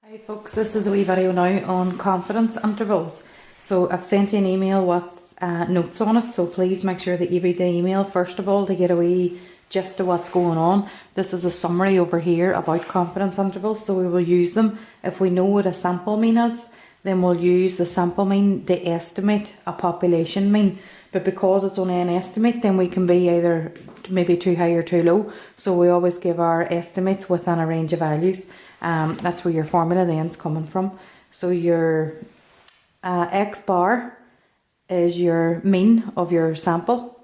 Hi folks, this is a wee video now on confidence intervals. So I've sent you an email with notes on it, so please make sure that you read the email first of all to get a wee gist of what's going on. This is a summary over here about confidence intervals, so we will use them. If we know what a sample mean is, then we'll use the sample mean to estimate a population mean. But because it's only an estimate, then we can be either maybe too high or too low. So we always give our estimates within a range of values. That's where your formula then is coming from. So your X bar is your mean of your sample.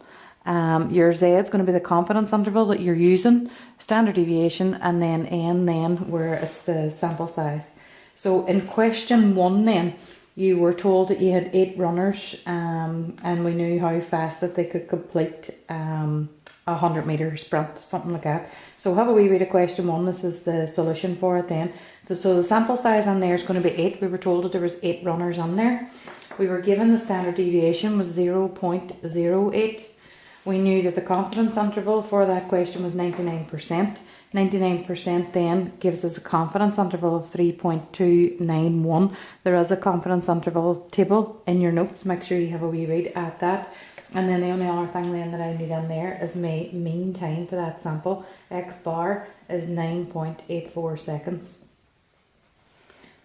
Your Z is going to be the confidence interval that you're using, standard deviation, and then N then where it's the sample size. So in question 1 then, you were told that you had 8 runners and we knew how fast that they could complete a 100-metre sprint, something like that. So have a wee read of question 1. This is the solution for it then. So the sample size on there is going to be 8. We were told that there was 8 runners on there. We were given the standard deviation was 0.08. We knew that the confidence interval for that question was 99%. 99% then gives us a confidence interval of 3.291. There is a confidence interval table in your notes. Make sure you have a wee read at that. And then the only other thing then that I need in there is my mean time for that sample. X bar is 9.84 seconds.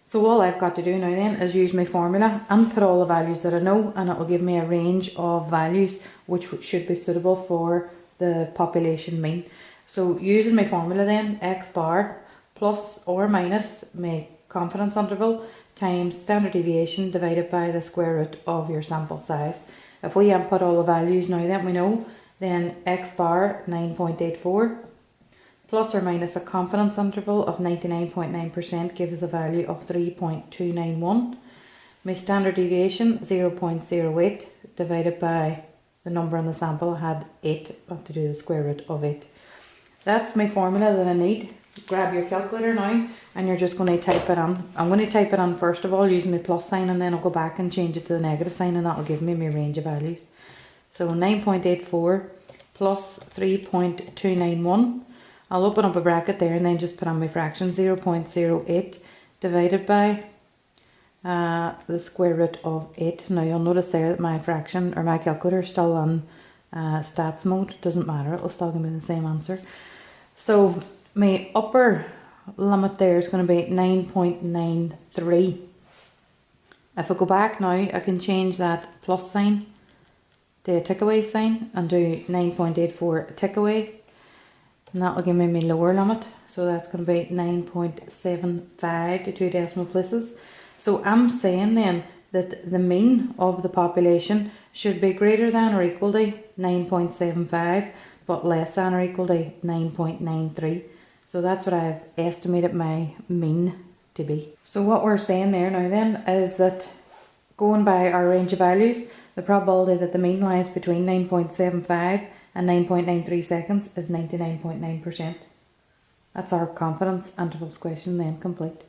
So all I've got to do now then is use my formula and put all the values that I know, and it will give me a range of values which should be suitable for the population mean. So using my formula then, X bar plus or minus my confidence interval times standard deviation divided by the square root of your sample size. If we input all the values now that we know, then X bar 9.84 plus or minus a confidence interval of 99.9% gives us a value of 3.291. My standard deviation 0.08 divided by the number in the sample. I had 8, I have to do the square root of 8. That's my formula that I need. Grab your calculator now and you're just going to type it in. I'm going to type it in first of all using the plus sign, and then I'll go back and change it to the negative sign, and that will give me my range of values. So 9.84 plus 3.291. I'll open up a bracket there and then just put on my fraction. 0.08 divided by the square root of 8. Now you'll notice there that my fraction or my calculator is still on stats mode. It doesn't matter, it will still give me the same answer. So my upper limit there is going to be 9.93. If I go back now, I can change that plus sign to a takeaway sign and do 9.84 takeaway, and that will give me my lower limit. So that's going to be 9.75 to 2 decimal places. So I'm saying then that the mean of the population should be greater than or equal to 9.75, but less than or equal to 9.93. So that's what I've estimated my mean to be. So what we're saying there now then is that going by our range of values, the probability that the mean lies between 9.75 and 9.93 seconds is 99.9%. That's our confidence intervals question then complete.